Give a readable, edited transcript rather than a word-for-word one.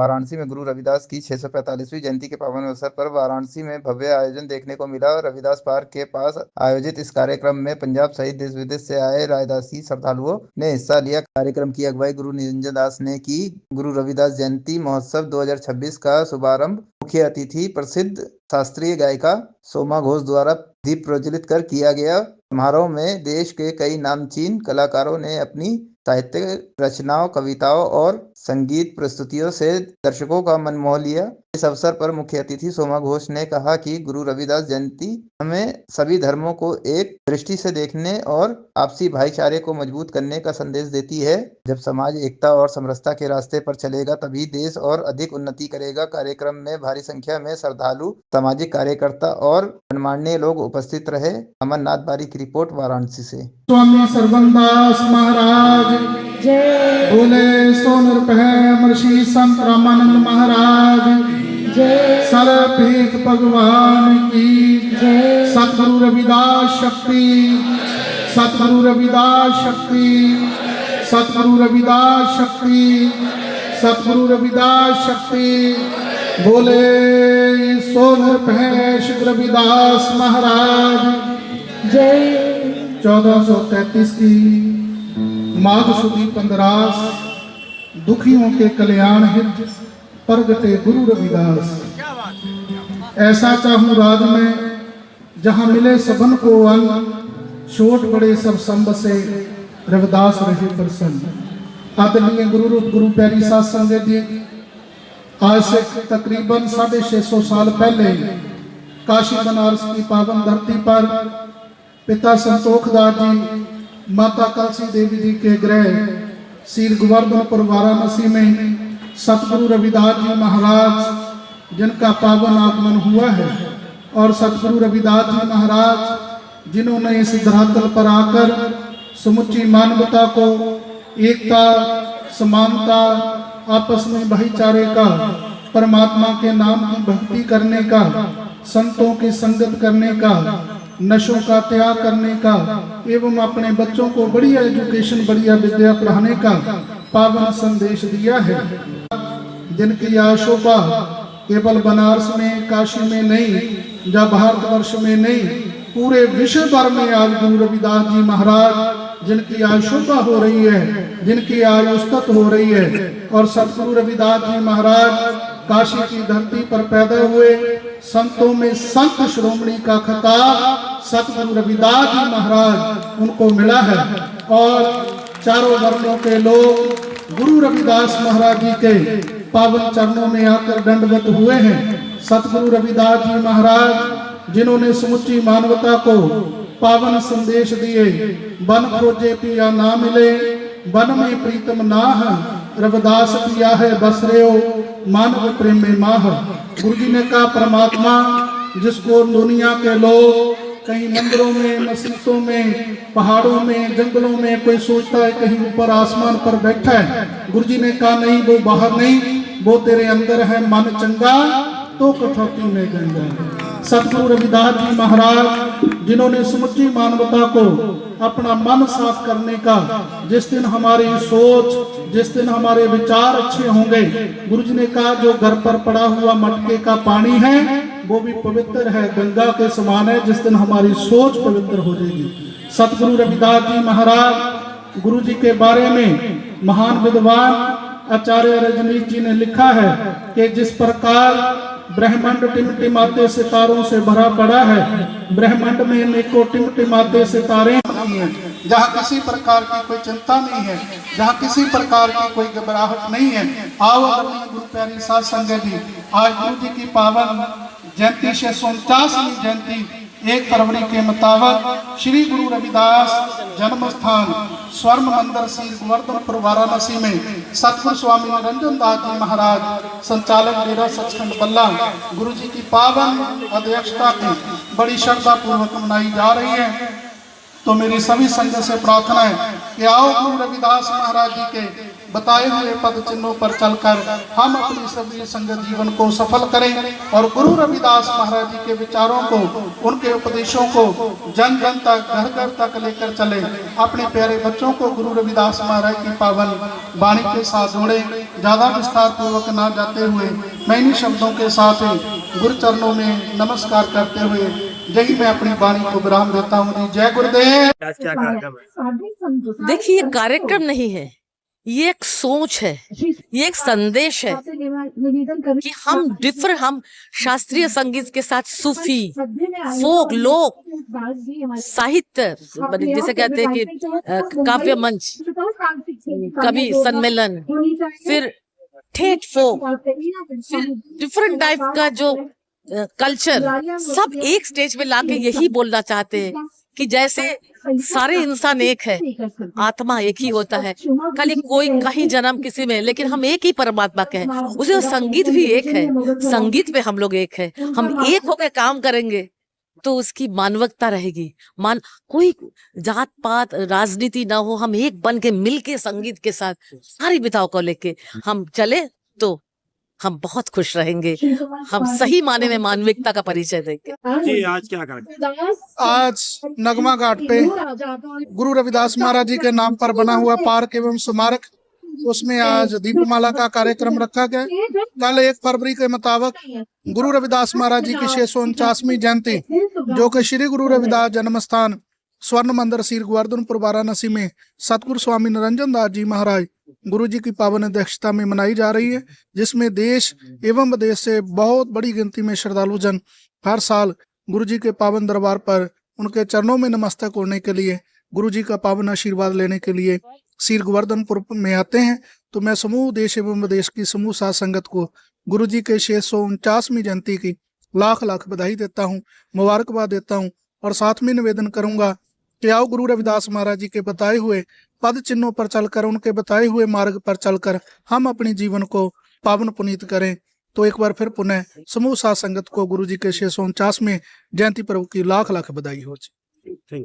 वाराणसी में गुरु रविदास की 645वीं जयंती के पावन अवसर पर वाराणसी में भव्य आयोजन देखने को मिला और रविदास पार्क के पास आयोजित इस कार्यक्रम में पंजाब सहित देश विदेश से आए रायदासी श्रद्धालुओं ने हिस्सा लिया। कार्यक्रम की अगुवाई गुरु निरंजन दास ने की। गुरु रविदास जयंती महोत्सव 2026 का शुभारंभ मुख्य अतिथि प्रसिद्ध शास्त्रीय गायिका सोमा घोष द्वारा दीप प्रज्वलित कर किया गया। समारोह में देश के कई नामचीन कलाकारों ने अपनी साहित्यिक रचनाओं, कविताओं और संगीत प्रस्तुतियों से दर्शकों का मन मोह लिया। इस अवसर पर मुख्य अतिथि सोमा घोष ने कहा कि गुरु रविदास जयंती हमें सभी धर्मों को एक दृष्टि से देखने और आपसी भाईचारे को मजबूत करने का संदेश देती है। जब समाज एकता और समरसता के रास्ते पर चलेगा तभी देश और अधिक उन्नति करेगा। कार्यक्रम में भारी संख्या में श्रद्धालु, सामाजिक कार्यकर्ता और गणमान्य लोग उपस्थित रहे। अमरनाथ बारी की रिपोर्ट वाराणसी से। स्वामी सर्वदास महाराज जय बोले। सो नृपहर्षि संत रामानंद महाराज जय। सर्वपीठ भगवान की जय। सतगुरु रविदास शक्ति, सतगुरु रविदास शक्ति, सतगुरु रविदास शक्ति, सतगुरु रविदास शक्ति। बोले सो नृपहर्षि रविदास महाराज जय। 1433 की माघ सुदी 15 दुखियों के कल्याण हित प्रगटे गुरु रविदास। ऐसा चाहूं राज में जहां मिले सबन को अन्न, छोट बड़े सब संब से रविदास रहे प्रसन्न। आदरणीय गुरु रूप गुरु प्यारी साध संगत जी, आज से तकरीबन 650 साल पहले काशी बनारस की पावन धरती पर पिता संतोखदास जी, माता कलसी देवी जी के गृह श्री गोवर्धनपुर वाराणसी में सतगुरु रविदास जी महाराज जिनका पावन आगमन हुआ है, और सतगुरु रविदास जी महाराज जिन्होंने इस धरातल पर आकर समुची मानवता को एकता, समानता, आपस में भाईचारे का, परमात्मा के नाम की भक्ति करने का, संतों की संगत करने का, नशों का त्याग करने का एवं अपने बच्चों को बढ़िया एजुकेशन, बढ़िया विद्या पढ़ाने का पावन संदेश दिया है। जिनकी यह शोभा केवल बनारस में, काशी में नहीं, या भारतवर्ष में नहीं, पूरे विश्व भर में आज गुरु रविदास जी महाराज जिनकी आज शोभा हो रही है, जिनकी आज उस्तत हो रही है। और सतगुरु रविदास जी महाराज काशी की धरती पर पैदा हुए, संतों में संत श्रोमणी का खिताब सतगुरु रविदास जी महाराज उनको मिला है। और चारों वर्णों के लोग गुरु रविदास महाराज जी के पावन चरणों में आकर दंडवत हुए हैं। सतगुरु रविदास जी महाराज जिन्होंने समुची मानवता को पावन संदेश दिए। बन खोजे पिया ना मिले, बन में प्रीतम नाह, रविदास पिया है बस रे मानव प्रेम में माह। गुरु जी ने कहा परमात्मा जिसको दुनिया के लोग कहीं मंदिरों में, मस्जिदों में, पहाड़ों में, जंगलों में कोई सोचता है कहीं ऊपर आसमान पर बैठा है, गुरु जी ने कहा नहीं, वो बाहर नहीं, वो तेरे अंदर है। मन चंगा तो कठौती में गंगा। सतगुरु रविदास जी महाराज जिन्होंने समुची मानवता को अपना मन साफ करने का, जिस दिन हमारी सोच, जिस दिन हमारे विचार अच्छे होंगे, गुरु जी ने कहा जो घर पर पड़ा हुआ मटके का पानी है वो भी पवित्र है, गंगा के समान है, जिस दिन हमारी सोच पवित्र हो जाएगी। सतगुरु रविदास जी महाराज गुरु जी के बारे में महान विद्वान आचार्य रजनीश जी ने लिखा है कि जिस प्रकार ब्रह्मांड टिमटिमाते सितारों से भरा पड़ा है, ब्रह्मांड में अनेकों टिमटिमाते सितारे हैं, जहाँ किसी प्रकार की कोई चिंता नहीं है, जहाँ किसी प्रकार की कोई घबराहट नहीं है। आओ गुरु प्यारी साध संगत जी, आज गुरु जी की पावन जयंती 649वीं जयंती 1 फरवरी के मुताबिक श्री गुरु रविदास जन्म स्थान स्वर्ण मंदिर श्री गोवर्धनपुर वाराणसी में सतगुरु स्वामी निरंजन दास जी महाराज संचालक डेरा सचखंड बल्ला गुरु जी की पावन अध्यक्षता में बड़ी श्रद्धा पूर्वक मनाई जा रही है। तो मेरी सभी संगत से प्रार्थना है कि आओ गुरु रविदास महाराज जी के बताए हुए पद चिन्हों पर चलकर हम अपनी सभी संगत जीवन को सफल करें और गुरु रविदास महाराज जी के विचारों को, उनके उपदेशों को जन जन तक, घर घर तक लेकर चले। अपने प्यारे बच्चों को गुरु रविदास महाराज की पावन वाणी के साथ जोड़े। ज्यादा विस्तार पूर्वक ना जाते हुए मैं इन्हीं शब्दों के साथ गुरु चरणों में नमस्कार करते हुए यही मैं अपनी वाणी को विराम देता हूँ जी। जय गुरुदेव। देखिए, ये कार्यक्रम नहीं है, ये एक सोच है, ये एक संदेश है कि हम शास्त्रीय संगीत के साथ सूफी, फोक, लोक साहित्य, जैसे कहते हैं कि काव्य मंच, कवि सम्मेलन, फिर ठेठ फोक, फिर डिफरेंट टाइप का जो कल्चर, सब एक स्टेज पे लाके यही बोलना चाहते हैं कि जैसे सारे इंसान एक है, आत्मा एक ही होता है, खाली कोई कहीं जन्म किसी में, लेकिन हम एक ही परमात्मा के हैं। उसे संगीत भी एक है, संगीत पे हम लोग एक है। हम एक होकर काम करेंगे तो उसकी मानवता रहेगी। कोई जात पात राजनीति ना हो, हम एक बन के मिल के संगीत के साथ सारी विधाओं को लेके हम चले तो हम बहुत खुश रहेंगे। हम सही माने में मानविकता का परिचय देंगे। जी, आज क्या करें? आज नगमा घाट पे गुरु रविदास महाराज जी के नाम पर बना हुआ पार्क एवं स्मारक, उसमें आज दीपमाला का कार्यक्रम रखा गया। कल 1 फरवरी के मुताबिक गुरु रविदास महाराज जी की 649वीं जयंती, जो कि श्री गुरु रविदास जन्म स्थान स्वर्ण मंदिर श्री गोवर्धनपुर वाराणसी में सतगुरु स्वामी निरंजन दास जी महाराज गुरु जी की पावन अध्यक्षता में मनाई जा रही है, जिसमें देश एवं विदेश से बहुत बड़ी गिनती में श्रद्धालु जन हर साल गुरु जी के पावन दरबार पर उनके चरणों में नमस्तक होने के लिए, गुरु जी का पावन आशीर्वाद लेने के लिए श्री गोवर्धनपुर में आते हैं। तो मैं समूह देश एवं विदेश की समूह साध संगत को गुरु जी के 649वीं जयंती की लाख लाख बधाई देता हूँ, मुबारकबाद देता हूँ और साथ में निवेदन करूंगा कि आओ गुरु रविदास महाराज जी के बताए हुए पद चिन्हों पर चलकर, उनके बताए हुए मार्ग पर चलकर हम अपने जीवन को पावन पुनीत करें। तो एक बार फिर पुनः समूह साध संगत को गुरु जी के 649वें जयंती पर्व की लाख लाख बधाई हो। Thank you.